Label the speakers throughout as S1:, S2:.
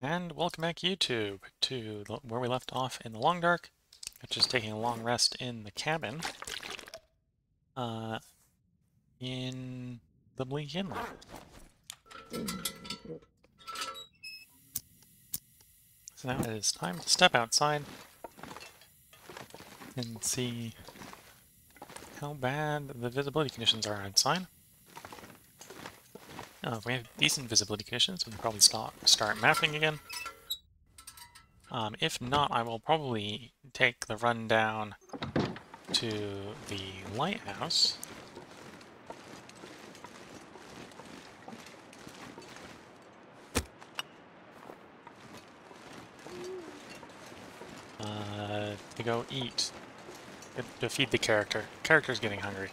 S1: And welcome back, YouTube, to where we left off in the Long Dark, just taking a long rest in the cabin in the Bleak Inlet. So now it is time to step outside and see how bad the visibility conditions are outside. If we have decent visibility conditions, we can probably start mapping again. If not, I will probably take the run down to the lighthouse. To go eat. To feed the character. Character's getting hungry.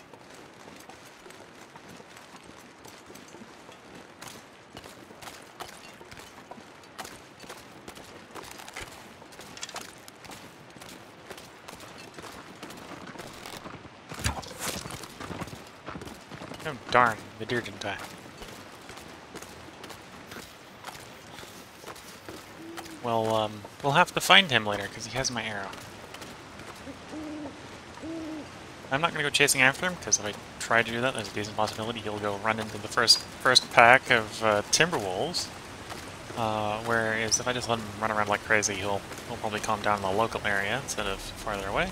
S1: Oh darn, the deer didn't die. Well, we'll have to find him later, because he has my arrow. I'm not going to go chasing after him, because if I try to do that, there's a decent possibility he'll go run into the first pack of timber wolves. Whereas if I just let him run around like crazy, he'll probably calm down in the local area instead of farther away.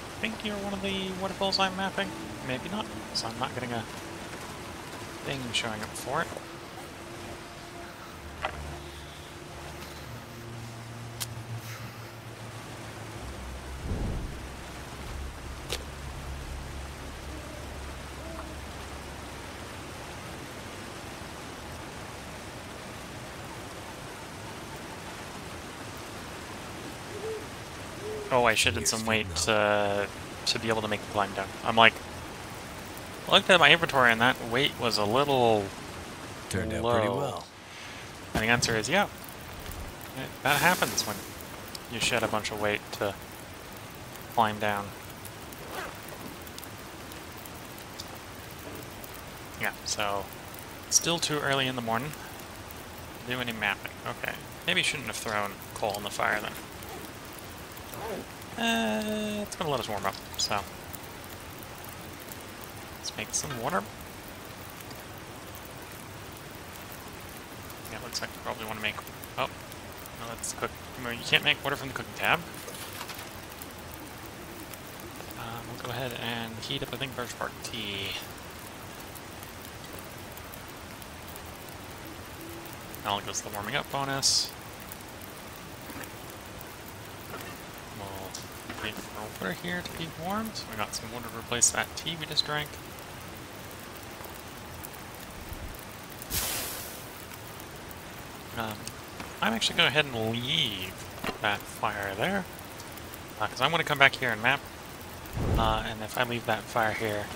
S1: I think you're one of the waterfalls I'm mapping. Maybe not, so I'm not getting a thing showing up for it. Oh, I should add some weight to be able to make the climb down. I'm like, I looked at my inventory and that weight was a little
S2: Turned
S1: low.
S2: out pretty well.
S1: And the answer is yeah. That happens when you shed a bunch of weight to climb down. Yeah, so still too early in the morning to do any mapping. Okay, maybe shouldn't have thrown coal in the fire then. It's gonna let us warm up, so let's make some water. Yeah, looks like we probably want to make. Oh, no, that's cook. You can't make water from the cooking tab. We'll go ahead and heat up, I think, birch bark tea. Now goes the warming up bonus. We'll wait for water here to be warmed. So we got some water to replace that tea we just drank. I'm actually going to go ahead and leave that fire there, because I want to come back here and map, and if I leave that fire here,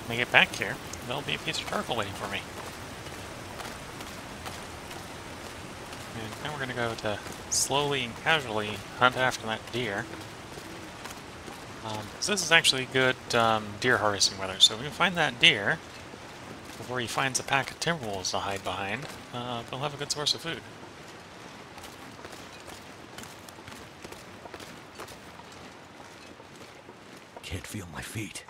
S1: when I get back here, there'll be a piece of charcoal waiting for me. And now we're going to go to slowly and casually hunt after that deer. So this is actually good deer harvesting weather, so if we can find that deer before he finds a pack of timber wolves to hide behind, they'll have a good source of food.
S2: Can't feel my feet.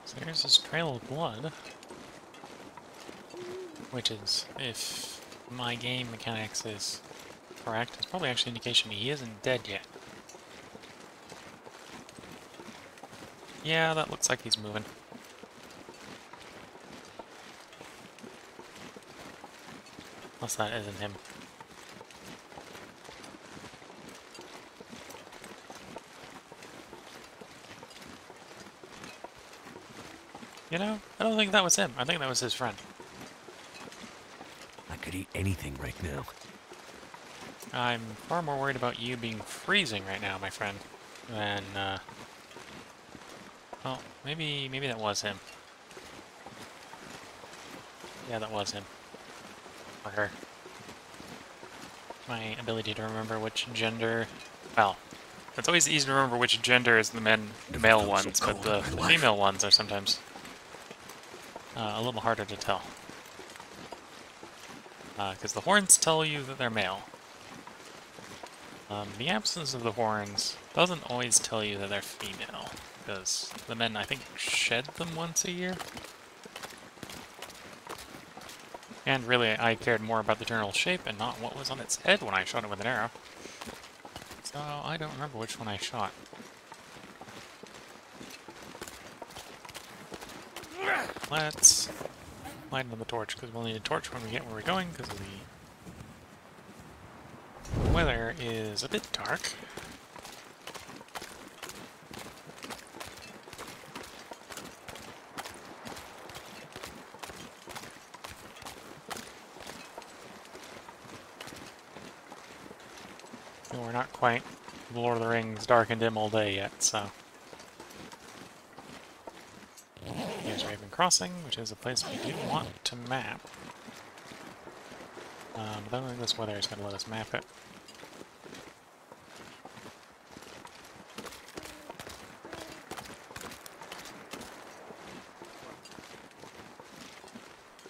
S1: So here's this trail of blood, which is, if my game mechanics is correct, it's probably actually an indication he isn't dead yet. Yeah, that looks like he's moving. Unless that isn't him. You know, I don't think that was him. I think that was his friend.
S2: I could eat anything right now.
S1: I'm far more worried about you being freezing right now, my friend, than, well, maybe that was him. Yeah, that was him. Or her. My ability to remember which gender... Well, it's always easy to remember which gender is the male ones, but the female ones are sometimes a little harder to tell. Because the horns tell you that they're male. The absence of the horns doesn't always tell you that they're female, because the men, I think, shed them once a year. And really, I cared more about the general shape and not what was on its head when I shot it with an arrow. So I don't remember which one I shot. Let's light on the torch, because we'll need a torch when we get where we're going, because the weather is a bit dark. And we're not quite Lord of the Rings dark and dim all day yet, so... Here's Raven Crossing, which is a place we do want to map. But I don't think this weather is going to let us map it.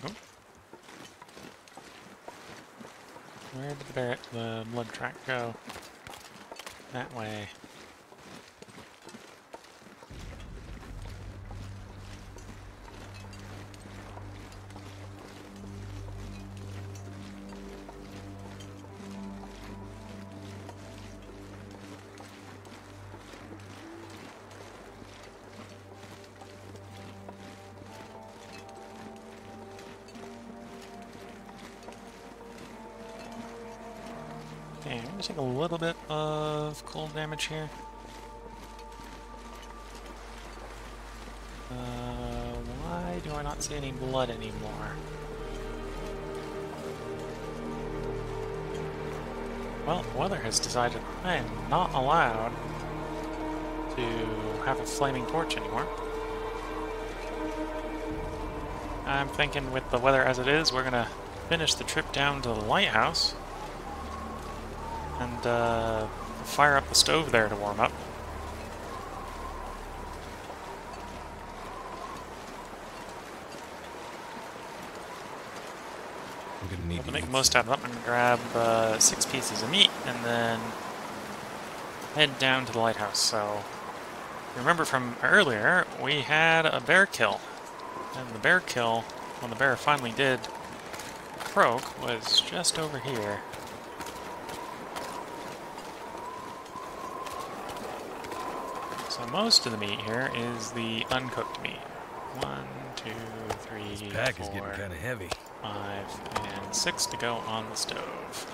S1: Oh. Where did the blood track go? That way. Okay, I'm going to take a little bit of cold damage here. Why do I not see any blood anymore? Well, the weather has decided I am not allowed to have a flaming torch anymore. I'm thinking with the weather as it is, we're going to finish the trip down to the lighthouse and fire up the stove there to warm up.
S2: I'm gonna need
S1: To make the most out of that, I'm going to grab 6 pieces of meat and then head down to the lighthouse. So, remember from earlier, we had a bear kill. And the bear kill, when the bear finally did croak, was just over here. So most of the meat here is the uncooked meat. 1, 2, 3,
S2: This pack
S1: 4,
S2: is getting kind of heavy.
S1: 5, and 6 to go on the stove.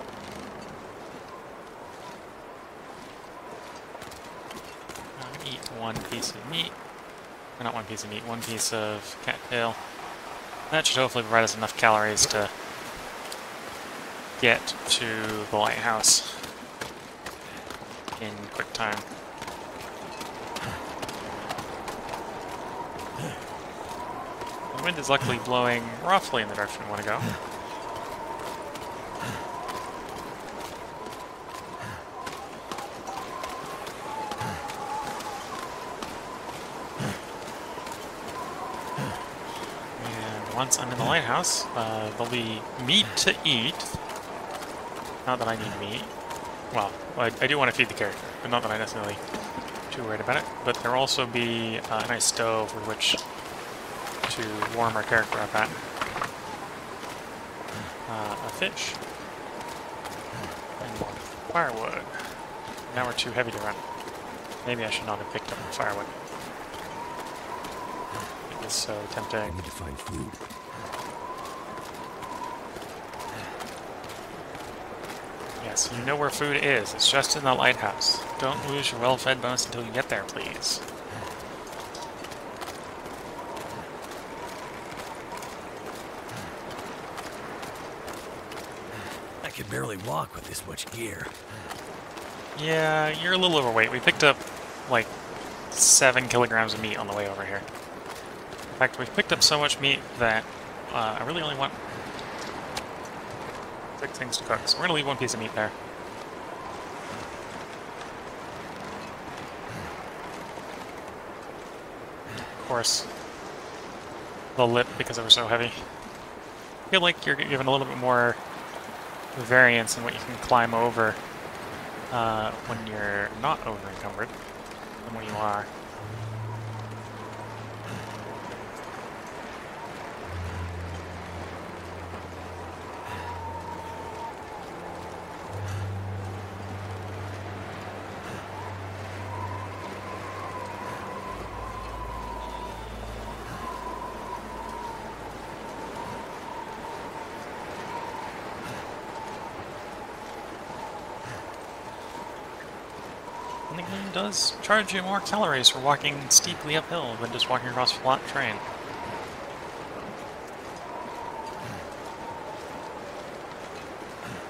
S1: I'm gonna eat 1 piece of meat. Or not 1 piece of meat, 1 piece of cattail. That should hopefully provide us enough calories to get to the lighthouse in quick time. The wind is luckily blowing roughly in the direction we want to go. And once I'm in the lighthouse, there'll be meat to eat. Not that I need meat. Well, I do want to feed the character, but not that I'm necessarily too worried about it. But there'll also be a nice stove with which to warm our character up at. A fish. And more firewood. Now we're too heavy to run. Maybe I should not have picked up the firewood. It was so tempting.
S2: I need to find food.
S1: Yes, you know where food is. It's just in the lighthouse. Don't lose your well-fed bonus until you get there, please.
S2: I can barely walk with this much gear.
S1: Yeah, you're a little overweight. We picked up, like, 7 kilograms of meat on the way over here. In fact, we picked up so much meat that I really only want 6 things to cook, so we're gonna leave 1 piece of meat there. Of course, the lip because they were so heavy. I feel like you're given a little bit more variance in what you can climb over when you're not over-encumbered than when you are. And the game does charge you more calories for walking steeply uphill than just walking across flat terrain.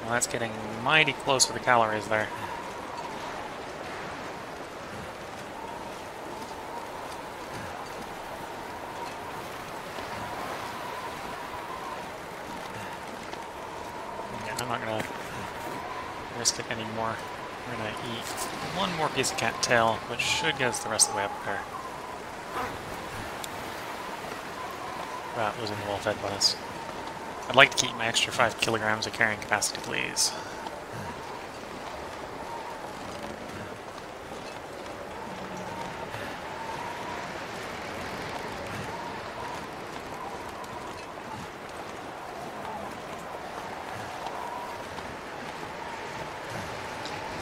S1: Well, that's getting mighty close with the calories there. Yeah, I'm not gonna risk it anymore. We're gonna eat 1 more piece of cattail, which should get us the rest of the way up there. Without losing the well-fed bonus. I'd like to keep my extra 5 kilograms of carrying capacity, please.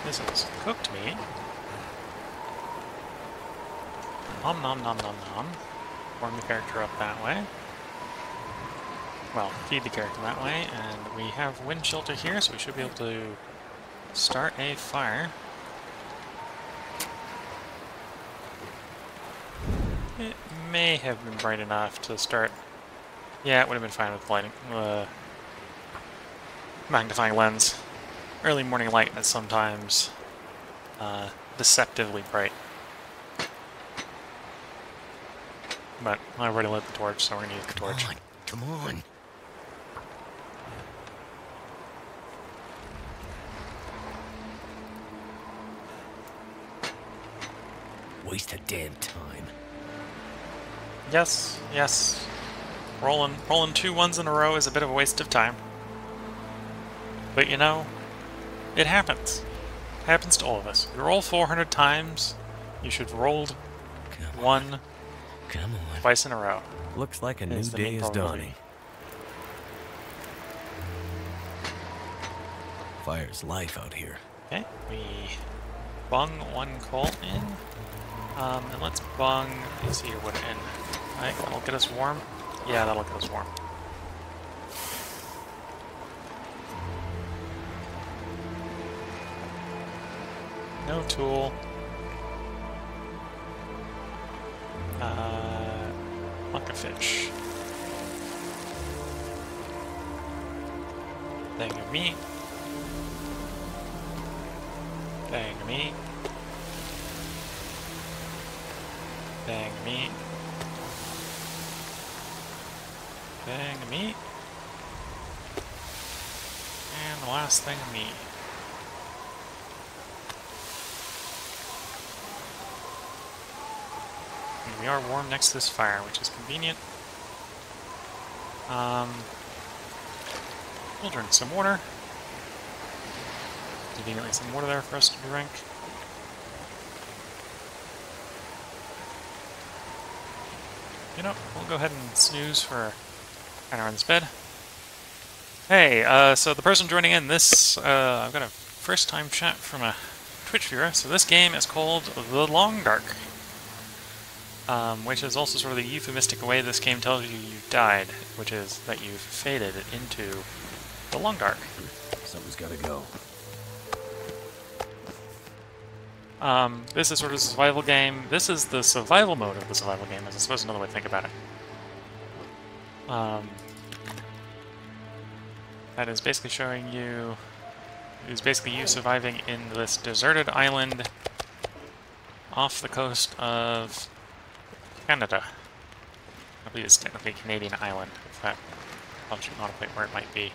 S1: This is cooked meat. Nom nom nom nom nom. Warm the character up that way. Well, feed the character that way, and we have wind shelter here, so we should be able to start a fire. It may have been bright enough to start. Yeah, it would have been fine with lighting. Magnifying lens. Early morning light is sometimes deceptively bright. But I already lit the torch, so we're gonna use the torch.
S2: Come on. Waste of damn time.
S1: Yes, yes. Rolling 2 ones in a row is a bit of a waste of time. But you know, it happens. It happens to all of us. You roll 400 times, you should have rolled one twice in a row.
S2: Looks like a new day is dawning. Fire's life out here.
S1: Okay, we bung 1 coal in. And let's bung a cedar wood in. Alright, that'll get us warm. Yeah, that'll get us warm. No tool. Like a fish. Thing of meat. Thing of meat. Thing of meat. Thing of meat. And the last thing of meat. We are warm next to this fire, which is convenient. We'll drink some water. Conveniently some water there for us to drink. You know, we'll go ahead and snooze for an hour in this bed. Hey, so the person joining in this, I've got a first-time chat from a Twitch viewer. So this game is called The Long Dark. Which is also sort of the euphemistic way this game tells you you've died, which is that you've faded into the long dark.
S2: Something's gotta go.
S1: This is sort of a survival game. This is the survival mode of the survival game, as I suppose another way to think about it. That is basically showing you... is basically you surviving in this deserted island off the coast of Canada. I believe it's technically a Canadian island, if that helps you contemplate where it might be.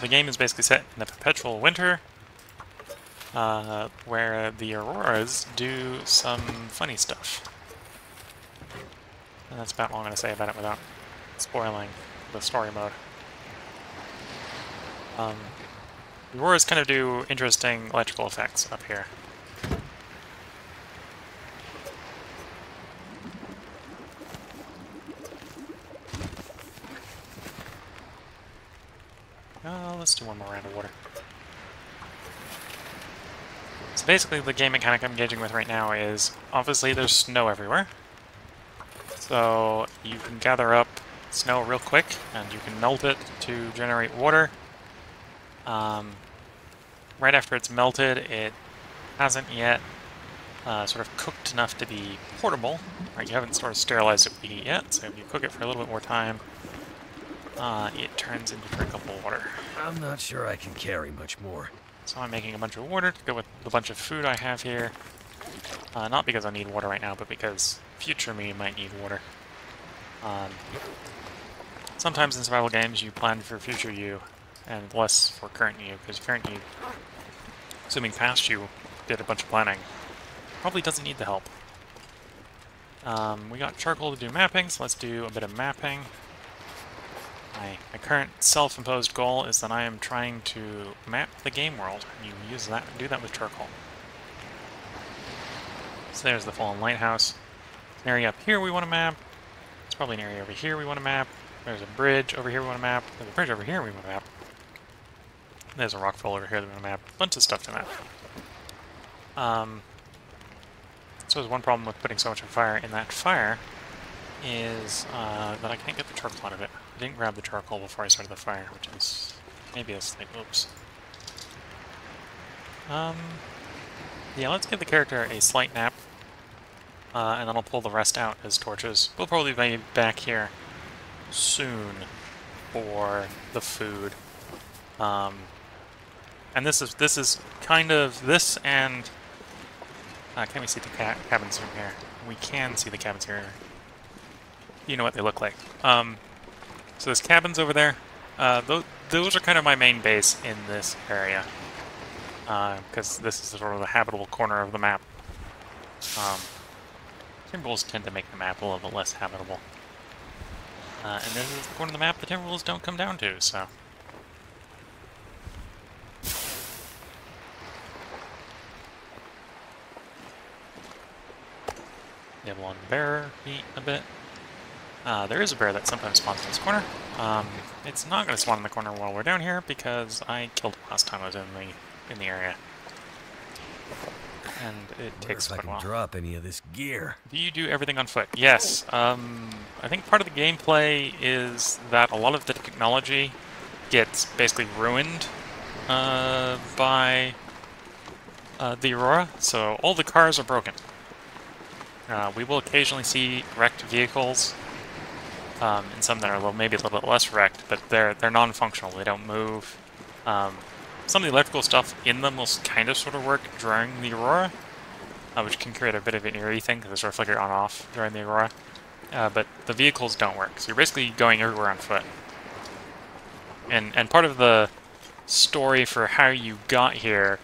S1: The game is basically set in the perpetual winter, where the auroras do some funny stuff. And that's about all I'm going to say about it without spoiling the story mode. The auroras kind of do interesting electrical effects up here. Let's do one more round of water. So basically the game mechanic I'm engaging with right now is, obviously there's snow everywhere. So you can gather up snow real quick, and you can melt it to generate water. Right after it's melted, it hasn't yet sort of cooked enough to be portable. Right, you haven't sort of sterilized it with the heat yet, so if you cook it for a little bit more time, it turns into drinkable water.
S2: I'm not sure I can carry much more.
S1: So I'm making a bunch of water to go with the bunch of food I have here. Not because I need water right now, but because future me might need water. Sometimes in survival games you plan for future you, and less for current you, because current you, assuming past you did a bunch of planning, probably doesn't need the help. We got charcoal to do mapping, so let's do a bit of mapping. My current self-imposed goal is that I am trying to map the game world. You use that, do that with charcoal. So there's the fallen lighthouse. An area up here we want to map. There's probably an area over here we want to map. There's a bridge over here we want to map. There's a bridge over here we want to map. There's a rockfall over here that we want to map. A bunch of stuff to map. So there's one problem with putting so much fire in that fire is that I can't get the charcoal out of it. I didn't grab the charcoal before I started the fire, which is maybe a slight oops. Yeah, let's give the character a slight nap, and then I'll pull the rest out as torches. We'll probably be back here soon for the food. And this is kind of this and can we see the cabins from here? We can see the cabins here. You know what they look like. So there's cabins over there. Those are kind of my main base in this area, because this is sort of the habitable corner of the map. Timberwolves tend to make the map a little bit less habitable. And this is the corner of the map the Timberwolves don't come down to, so... Nibble on bear meat a bit. There is a bear that sometimes spawns in this corner. It's not going to spawn in the corner while we're down here because I killed it last time I was in the area. And it takes quite a while.
S2: I can drop any of this gear.
S1: Do you do everything on foot? Yes. I think part of the gameplay is that a lot of the technology gets basically ruined by the Aurora, so all the cars are broken. We will occasionally see wrecked vehicles, and some that are maybe a little bit less wrecked, but they're non-functional. They don't move. Some of the electrical stuff in them will kind of sort of work during the Aurora, which can create a bit of an eerie thing because they sort of flicker on off during the Aurora. But the vehicles don't work, so you're basically going everywhere on foot. And part of the story for how you got here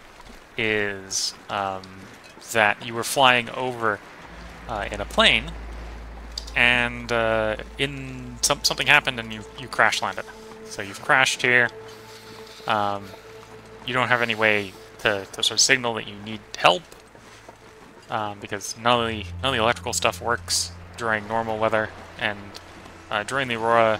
S1: is that you were flying over in a plane, and something happened and you crash landed. So you've crashed here. You don't have any way to sort of signal that you need help, because none of the electrical stuff works during normal weather, and during the Aurora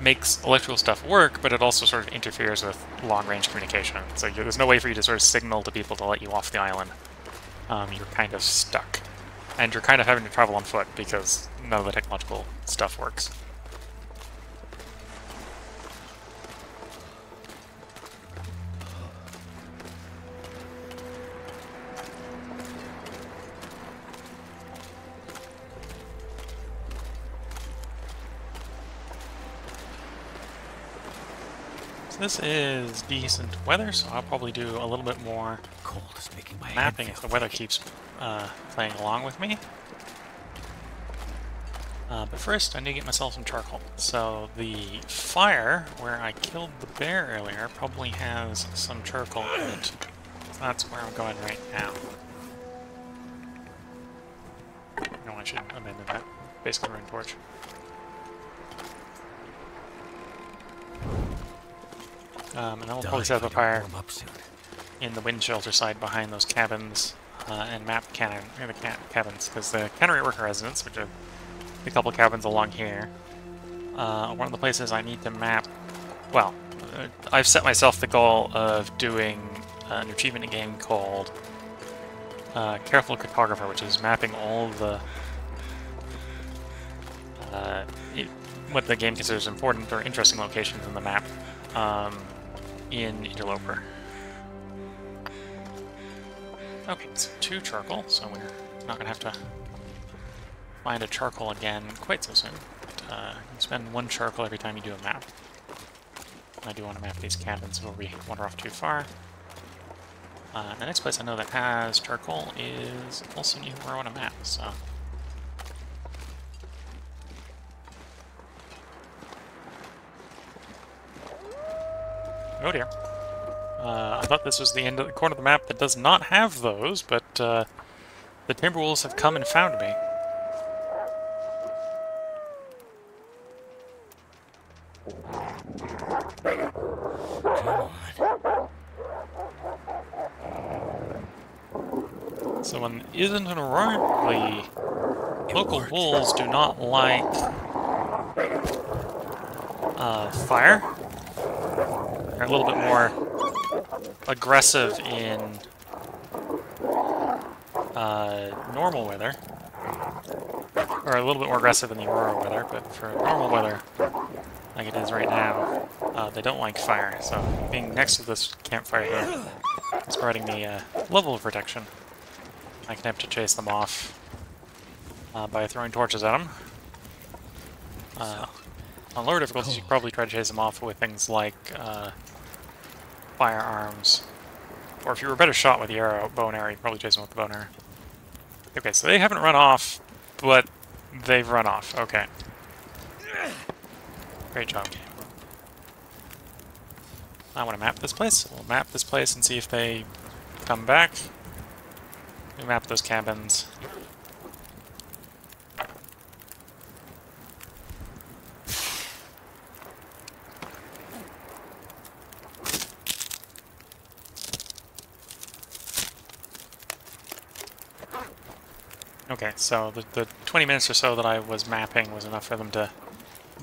S1: makes electrical stuff work, but it also sort of interferes with long-range communication. So there's no way for you to sort of signal to people to let you off the island. You're kind of stuck. And you're kind of having to travel on foot because none of the technological stuff works. So this is decent weather, so I'll probably do a little bit more
S2: Cold is making my
S1: mapping
S2: head
S1: if
S2: feel
S1: the weather
S2: thick.
S1: keeps playing along with me. But first, I need to get myself some charcoal. So the fire where I killed the bear earlier probably has some charcoal in it. So that's where I'm going right now. No, I should abandon that. Basically, ruined torch. And then we'll probably set up a fire
S2: Warm up soon.
S1: in the wind shelter side behind those cabins and map cabins, because the cannery worker residence, which are a couple cabins along here, one of the places I need to map. Well, I've set myself the goal of doing an achievement in a game called Careful Cartographer, which is mapping all the what the game considers important or interesting locations in the map in Interloper. Okay, so 2 charcoal, so we're not going to have to find a charcoal again quite so soon. But, you spend 1 charcoal every time you do a map. I do want to map these cabins before we wander off too far. The next place I know that has charcoal is also near where I want to map, so... Oh dear. I thought this was the end of the corner of the map that does not have those, but the Timberwolves have come and found me. So when isn't an aurora, the local wolves do not like fire. They're a little bit more aggressive in normal weather, or a little bit more aggressive in the aurora weather, but for normal weather, like it is right now, they don't like fire. So being next to this campfire here is providing me a level of protection. I can have to chase them off by throwing torches at them. On lower difficulties, you could probably try to chase them off with things like firearms. Or if you were a better shot with the bow and arrow, you could probably chase them with the bow and arrow. Okay, so they haven't run off, but they've run off. Okay. Great job, game. I want to map this place. We'll map this place and see if they come back. We map those cabins. Okay, so the 20 minutes or so that I was mapping was enough for them to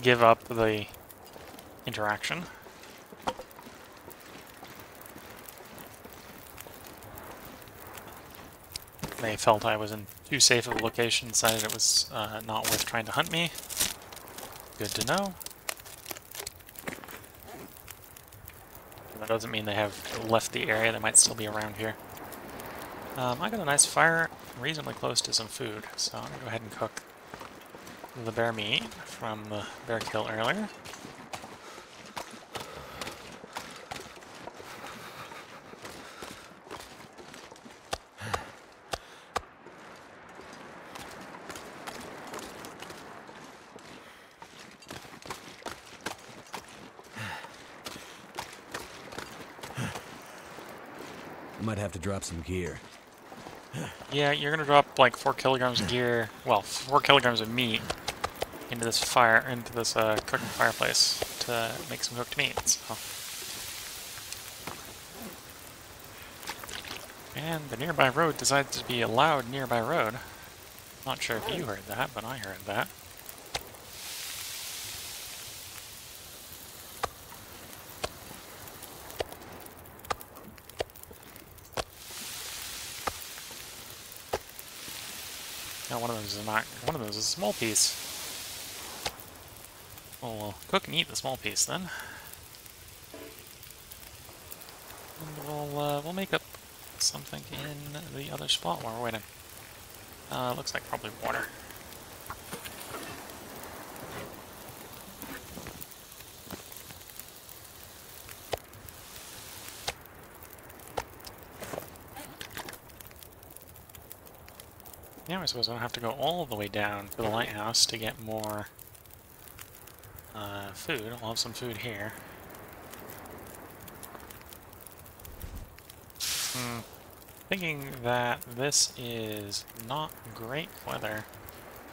S1: give up the interaction. They felt I was in too safe of a location, decided it was not worth trying to hunt me. Good to know. That doesn't mean they have left the area, they might still be around here. I got a nice fire reasonably close to some food, so I'm going to go ahead and cook the bear meat from the bear kill earlier.
S2: I might have to drop some gear.
S1: Yeah, you're gonna drop like 4 kilograms of gear, well, 4 kilograms of meat into this cooking fireplace to make some cooked meat. So. And the nearby road decides to be a loud nearby road. Not sure if you heard that, but I heard that. Now one of those is not. One of those is a small piece. Well, we'll cook and eat the small piece then, and we'll make up something in the other spot while we're waiting. Looks like probably water. Yeah, I suppose I don't have to go all the way down to the lighthouse to get more food. I'll have some food here. Thinking that this is not great weather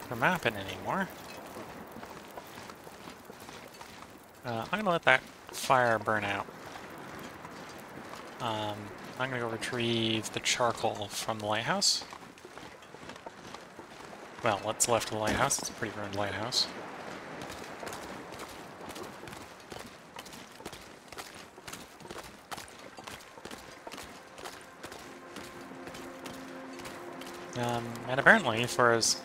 S1: for mapping anymore. I'm gonna let that fire burn out. I'm gonna go retrieve the charcoal from the lighthouse. Well, what's left of the lighthouse? It's a pretty ruined lighthouse. And apparently, as far as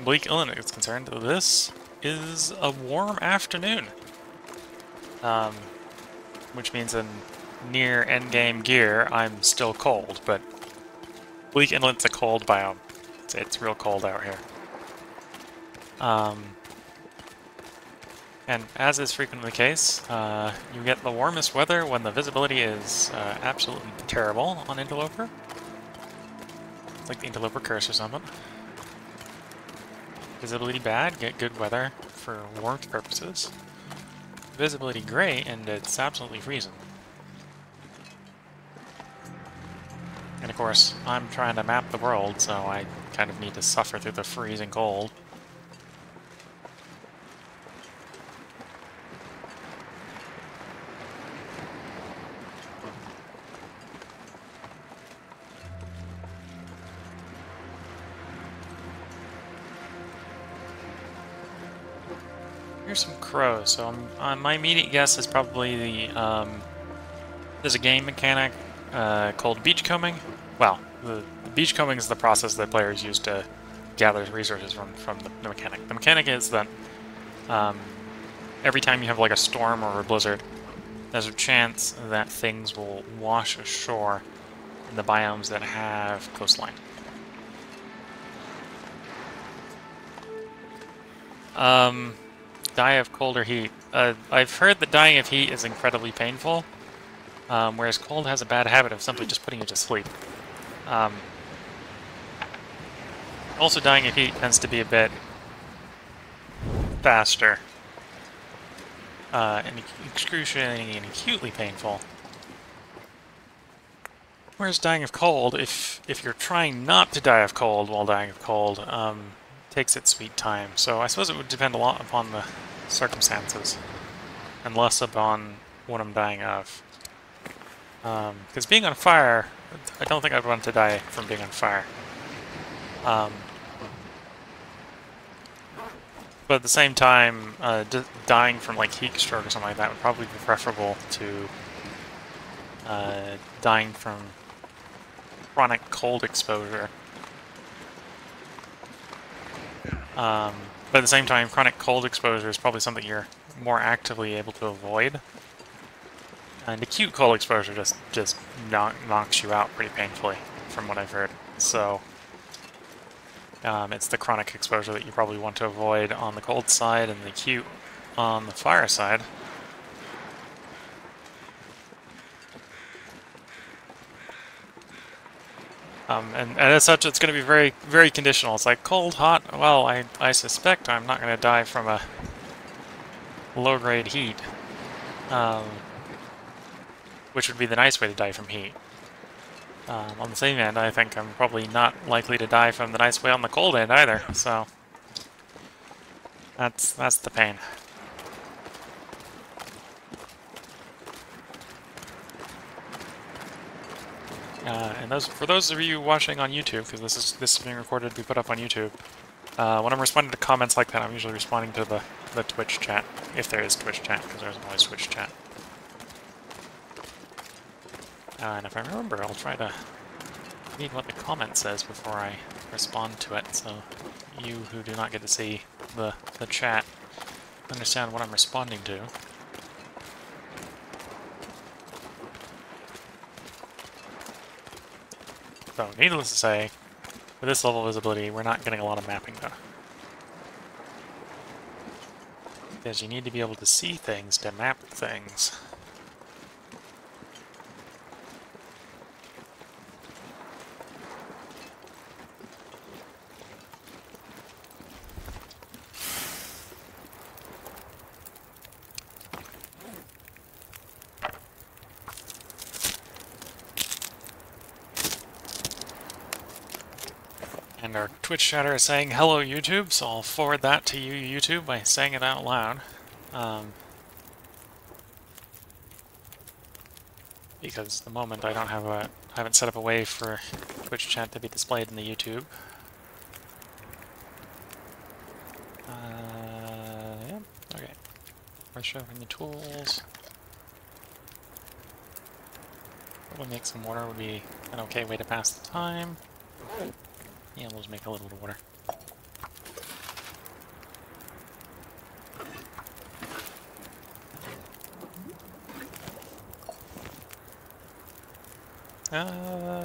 S1: Bleak Inlet is concerned, this is a warm afternoon. Which means in near endgame gear, I'm still cold, but Bleak Inlet's a cold biome. It's real cold out here. And as is frequently the case, you get the warmest weather when the visibility is absolutely terrible on Interloper. It's like the Interloper curse or something. Visibility bad, get good weather for warmth purposes. Visibility great, and it's absolutely freezing. And of course, I'm trying to map the world, so I kind of need to suffer through the freezing cold. Here's some crows. So my immediate guess is probably the there's a game mechanic called beachcombing. Well, the beachcombing is the process that players use to gather resources from the mechanic. The mechanic is that every time you have like a storm or a blizzard, there's a chance that things will wash ashore in the biomes that have coastline. Die of cold or heat. I've heard that dying of heat is incredibly painful, whereas cold has a bad habit of simply just putting you to sleep. Also, dying of heat tends to be a bit faster, and excruciating and acutely painful. Whereas dying of cold, if you're trying not to die of cold while dying of cold, takes its sweet time. So I suppose it would depend a lot upon the circumstances, and less upon what I'm dying of. Because being on fire, I don't think I'd want to die from being on fire. But at the same time, dying from like heat stroke or something like that would probably be preferable to dying from chronic cold exposure. But at the same time, chronic cold exposure is probably something you're more actively able to avoid. And acute cold exposure just knocks you out pretty painfully, from what I've heard. So it's the chronic exposure that you probably want to avoid on the cold side, and the acute on the fire side. And as such, it's going to be very, very conditional. It's like cold, hot. Well, I suspect I'm not going to die from a low-grade heat, which would be the nice way to die from heat. On the same end, I think I'm probably not likely to die from the nice way on the cold end either. So that's the pain. And for those of you watching on YouTube, because this is being recorded to be put up on YouTube, when I'm responding to comments like that, I'm usually responding to the Twitch chat, if there is Twitch chat, because there's always Twitch chat. And if I remember, I'll try to read what the comment says before I respond to it, so you who do not get to see the chat understand what I'm responding to. So, needless to say, with this level of visibility, we're not getting a lot of mapping done. Because you need to be able to see things to map things. And our Twitch chatter is saying, hello YouTube, so I'll forward that to you, YouTube, by saying it out loud. Because at the moment I don't have I haven't set up a way for Twitch chat to be displayed in the YouTube. Yeah, okay. Pressure from the tools. Probably make some water would be an okay way to pass the time. Yeah, we'll just make a little bit of water.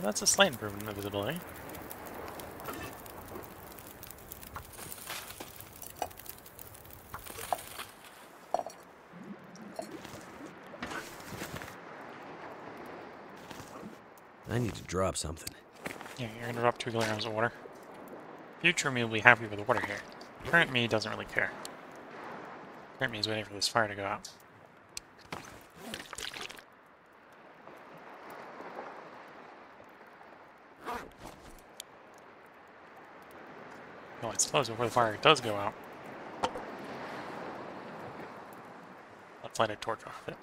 S1: That's a slight improvement in visibility.
S2: I need to drop something.
S1: Yeah, you're gonna drop 2 kilograms of water. Future me will be happy with the water here. Current me doesn't really care. Current me is waiting for this fire to go out. Well, I suppose before the fire does go out, let's light a torch off of it.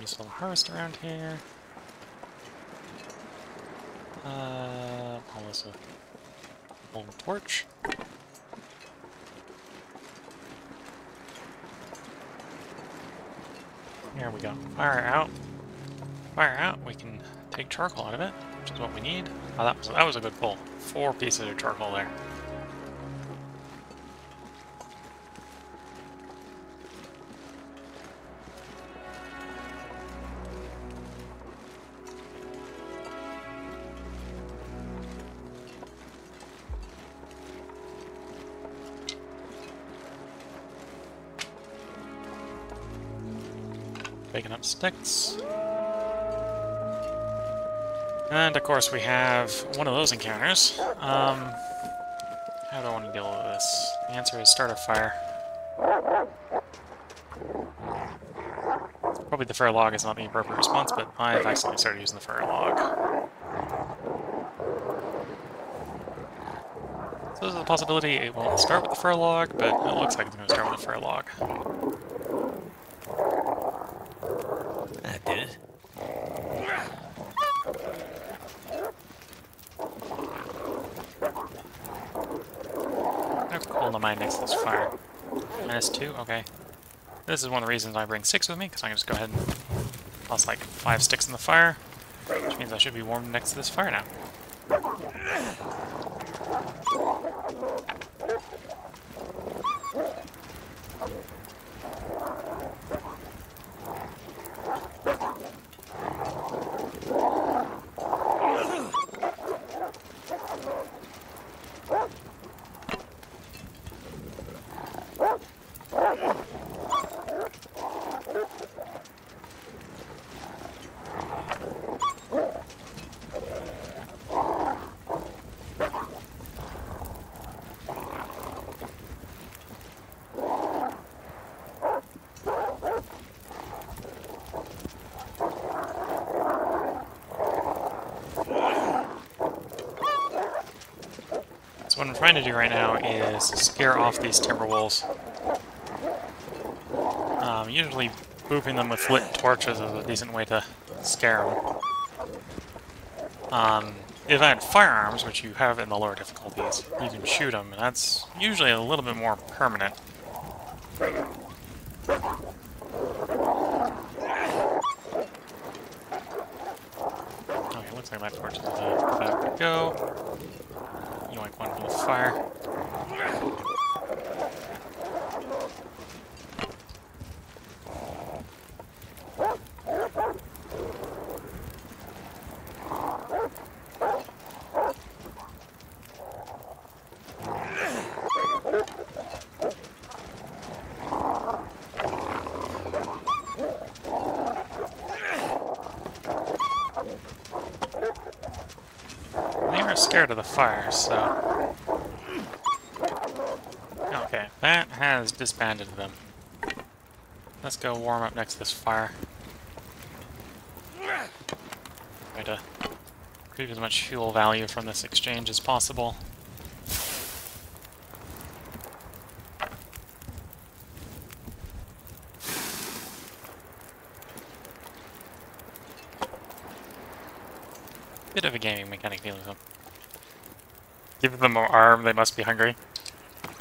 S1: Use a little harvest around here. Call this a golden torch. Here we go. Fire out. Fire out. We can take charcoal out of it, which is what we need. Oh, that was a good pull. 4 pieces of charcoal there. Picking up sticks. And of course we have one of those encounters. How do I want to deal with this? The answer is start a fire. Probably the fur log is not the appropriate response, but I've accidentally started using the fur log. So there's a possibility it won't start with the fur log, but it looks like it's going to start with the fur log.
S2: That did it.
S1: Coal in the mine next to this fire. -2, okay. This is one of the reasons I bring 6 with me, because I can just go ahead and toss like 5 sticks in the fire, which means I should be warm next to this fire now. So what I'm trying to do right now is scare off these timber wolves. Usually booping them with lit torches is a decent way to scare them. If I had firearms, which you have in the lower difficulties, you can shoot them, and that's usually a little bit more permanent. Okay, looks like my torch is about to go. You like one from the fire. They were scared of the fire, so... Okay. That has disbanded them. Let's go warm up next to this fire. Try to retrieve as much fuel value from this exchange as possible. Bit of a gaming mechanic feeling though. Give them an arm, they must be hungry.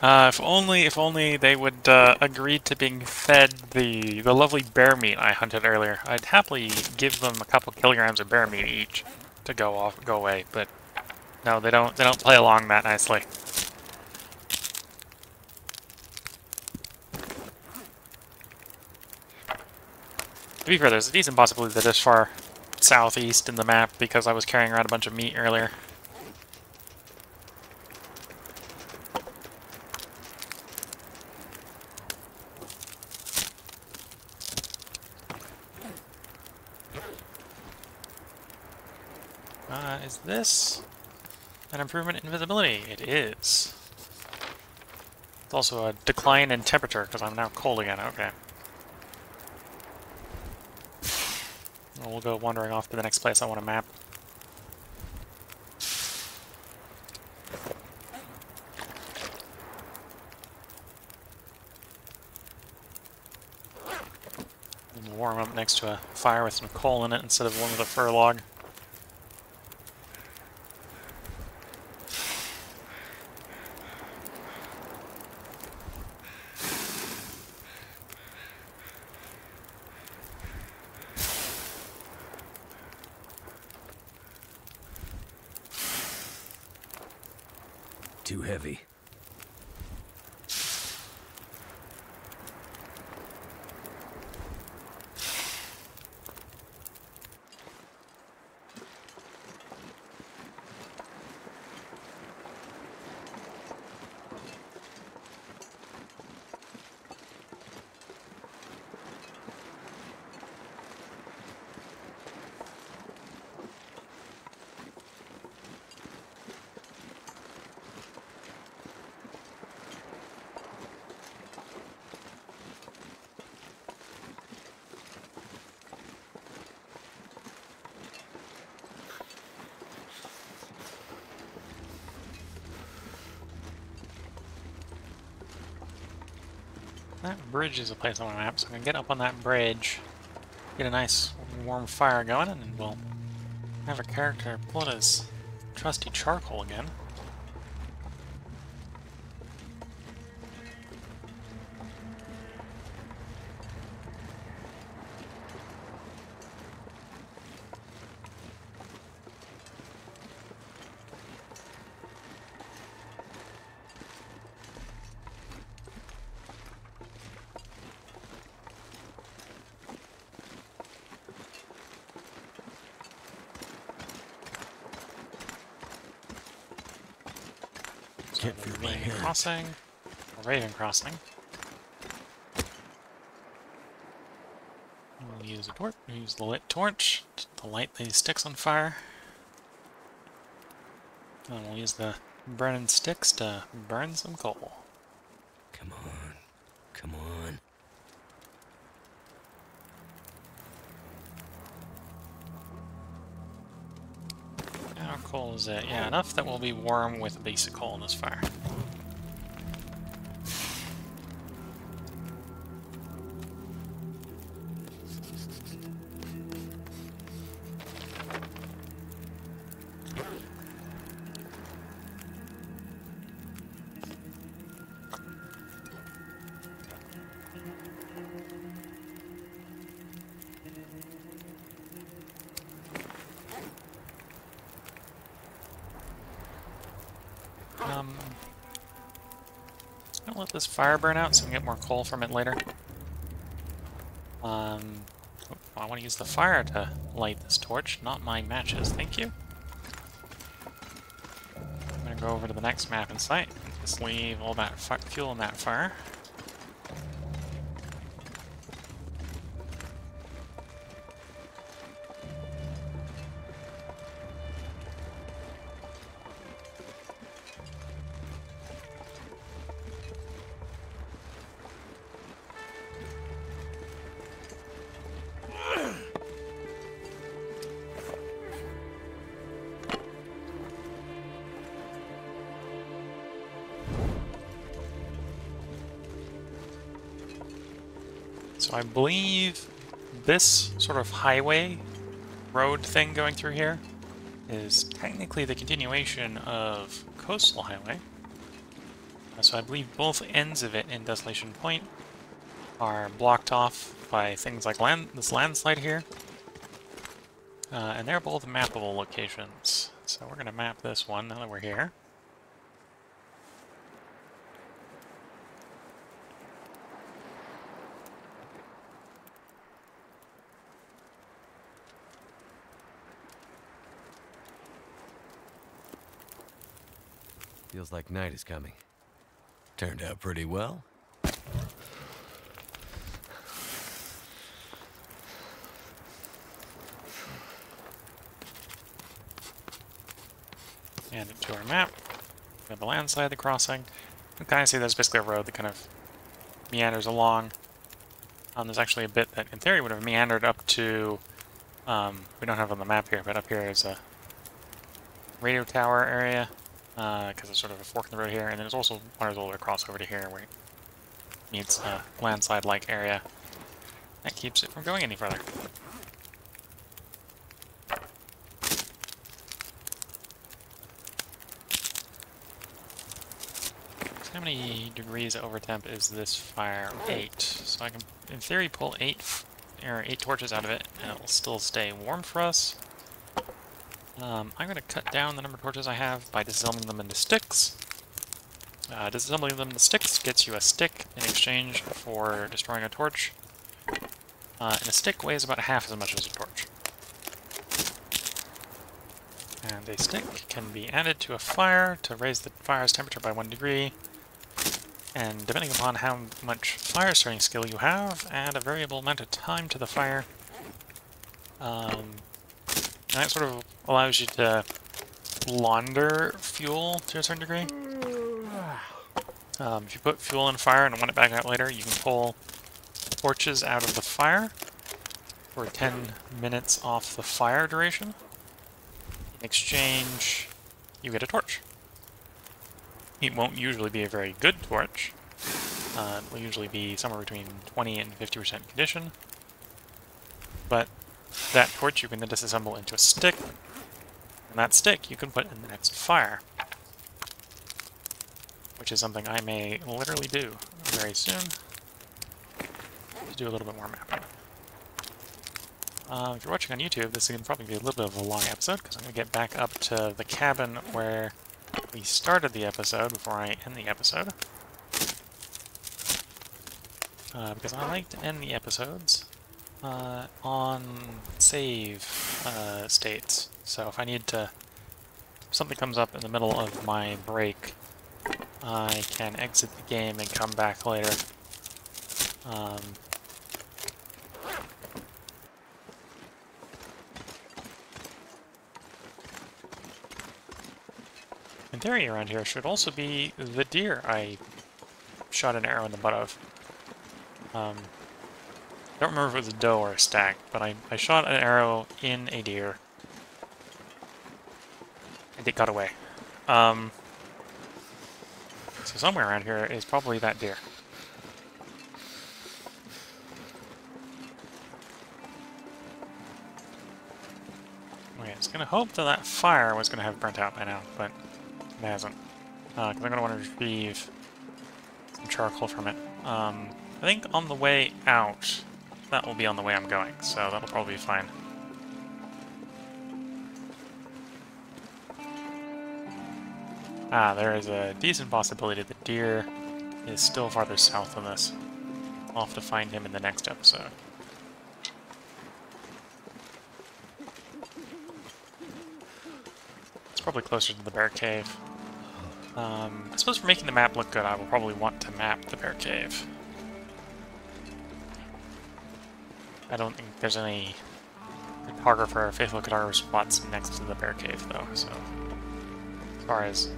S1: If only they would agree to being fed the lovely bear meat I hunted earlier. I'd happily give them a couple kilograms of bear meat each to go away, but no, they don't play along that nicely. To be fair, there's a decent possibility that this far southeast in the map because I was carrying around a bunch of meat earlier. Is this an improvement in visibility? It is. It's also a decline in temperature because I'm now cold again. Okay. Well, we'll go wandering off to the next place I want to map. And we'll warm up next to a fire with some coal in it instead of one with a fur log.
S2: Too heavy. That bridge is a place on my map, so I'm going to get up on that bridge, get a nice warm fire going, and then we'll have a character pull out his trusty charcoal again. Can't feel my hand.
S1: Crossing, Raven crossing. We'll use a torch. Use the lit torch to light these sticks on fire. And we'll use the burning sticks to burn some coal.
S2: Come on. Come on.
S1: How coal is it? Yeah, enough that we'll be warm with basic coal in this fire. I'll let this fire burn out so we can get more coal from it later. I want to use the fire to light this torch, not my matches, thank you. I'm going to go over to the next map in sight and just leave all that fuel in that fire. So I believe this sort of highway road thing going through here is technically the continuation of Coastal Highway. So I believe both ends of it in Desolation Point are blocked off by things like this landslide here. And they're both mappable locations. So we're going to map this one now that we're here.
S3: Feels like night is coming. Turned out pretty well.
S1: And to our map, we have the landslide, the crossing. You can kind of see there's basically a road that kind of meanders along. There's actually a bit that, in theory, would have meandered up to... we don't have it on the map here, but up here is a radio tower area, because it's sort of a fork in the road here, and then there's also wanders all the way across over to here, where it meets a landslide-like area. That keeps it from going any further. How many degrees over temp is this fire? 8. So I can, in theory, pull 8 torches out of it, and it will still stay warm for us. I'm going to cut down the number of torches I have by disassembling them into sticks. Disassembling them into sticks gets you a stick in exchange for destroying a torch. And a stick weighs about half as much as a torch. And a stick can be added to a fire to raise the fire's temperature by 1 degree. And depending upon how much fire starting skill you have, add a variable amount of time to the fire. And that sort of allows you to launder fuel to a certain degree. If you put fuel in fire and want it back out later, you can pull torches out of the fire for 10 minutes off the fire duration. In exchange, you get a torch. It won't usually be a very good torch. It will usually be somewhere between 20 and 50% condition. But that torch you can then disassemble into a stick, and that stick you can put in the next fire. Which is something I may literally do very soon. To do a little bit more mapping. If you're watching on YouTube, this is going to probably be a little bit of a long episode, because I'm going to get back up to the cabin where we started the episode before I end the episode. Because I like to end the episodes on save states. So if I need to... if something comes up in the middle of my break, I can exit the game and come back later. In theory, around here should also be the deer I shot an arrow in the butt of. I don't remember if it was a doe or a stag, but I shot an arrow in a deer, and it got away. So somewhere around here is probably that deer. Okay, I was going to hope that that fire was going to have burnt out by now, but it hasn't. Because I'm going to want to retrieve some charcoal from it. I think on the way out, that will be on the way I'm going, so that'll probably be fine. There is a decent possibility the deer is still farther south than this. I'll have to find him in the next episode. It's probably closer to the bear cave. I suppose for making the map look good, I will probably want to map the bear cave. I don't think there's any cartographer, faithful cartographer spots next to the bear cave, though, so... as far as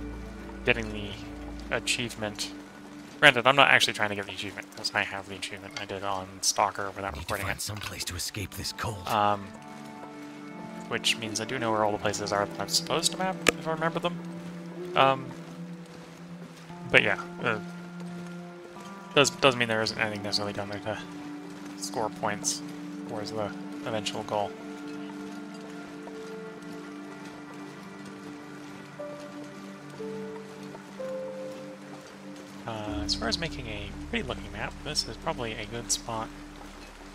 S1: getting the achievement... Granted, I'm not actually trying to get the achievement, because I have the achievement I did on Stalker without recording it.
S3: Some place to escape this cold.
S1: Which means I do know where all the places are that I'm supposed to map, if I remember them. But yeah, does mean there isn't anything necessarily down there to score points towards the eventual goal. As far as making a pretty looking map, this is probably a good spot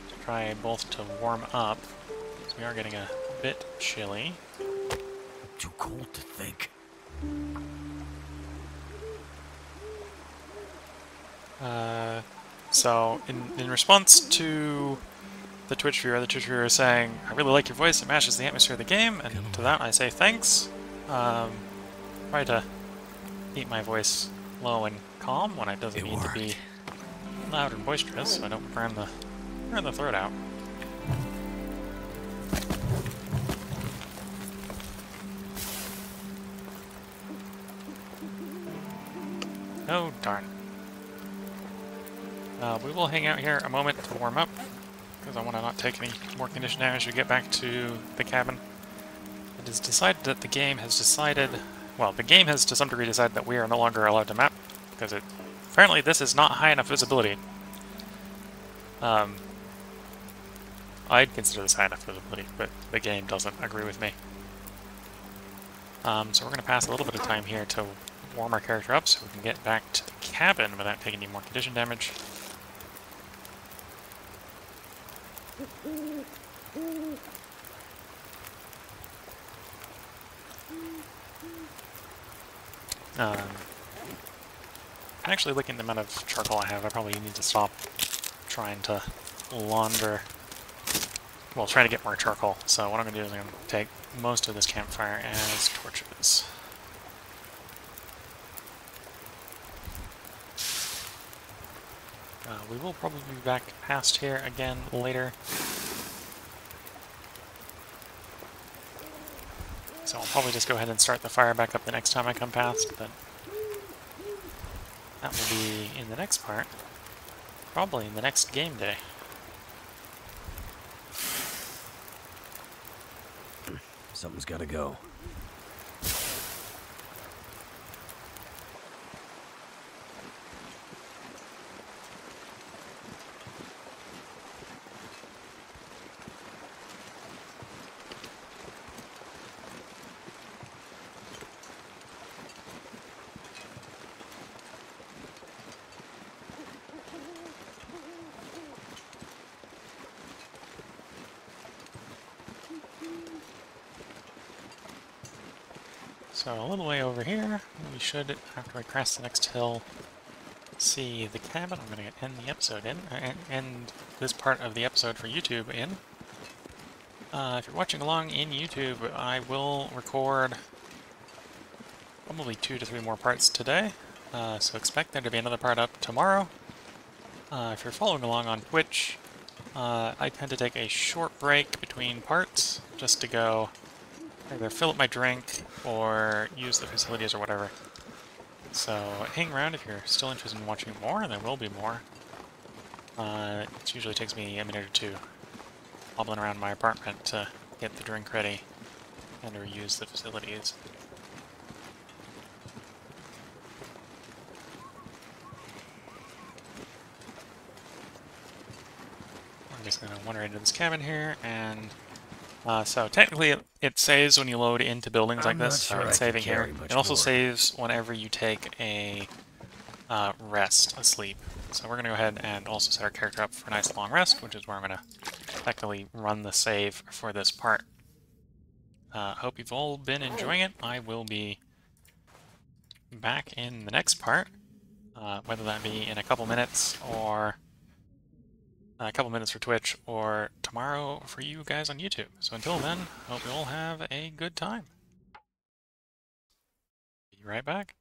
S1: to try both to warm up, because we are getting a bit chilly.
S3: Too cold to think.
S1: So, in response to the Twitch viewer is saying, "I really like your voice, it matches the atmosphere of the game," and to that I say thanks. Try to keep my voice low and calm when it doesn't need to be loud and boisterous, so I don't burn the throat out. Oh, darn. We will hang out here a moment to warm up, because I want to not take any more condition damage as we get back to the cabin. It is decided that the game has decided... Well, the game has to some degree decided that we are no longer allowed to map, because apparently this is not high enough visibility. I'd consider this high enough visibility, but the game doesn't agree with me. So we're going to pass a little bit of time here to warm our character up so we can get back to the cabin without taking any more condition damage. Actually, looking at the amount of charcoal I have, I probably need to stop trying to launder... Well, trying to get more charcoal. So what I'm going to do is I'm going to take most of this campfire as torches. We will probably be back past here again later. So I'll probably just go ahead and start the fire back up the next time I come past, but that will be in the next part. Probably in the next game day.
S3: Something's gotta go.
S1: So a little way over here, we should, after I cross the next hill, see the cabin. I'm going to end the episode end this part of the episode for YouTube in. If you're watching along in YouTube, I will record probably 2 to 3 more parts today, so expect there to be another part up tomorrow. If you're following along on Twitch, I tend to take a short break between parts, just to go either fill up my drink or use the facilities or whatever. So hang around if you're still interested in watching more, and there will be more. It usually takes me a minute or two hobbling around my apartment to get the drink ready and or use the facilities. I'm just going to wander into this cabin here, and so technically it saves when you load into buildings like this, so it's saving here. It also saves whenever you take a rest, a sleep. So we're going to go ahead and also set our character up for a nice long rest, which is where I'm going to effectively run the save for this part. Hope you've all been enjoying it. I will be back in the next part, whether that be in a couple minutes or a couple minutes for Twitch, or tomorrow for you guys on YouTube. So until then, hope you all have a good time. Be right back.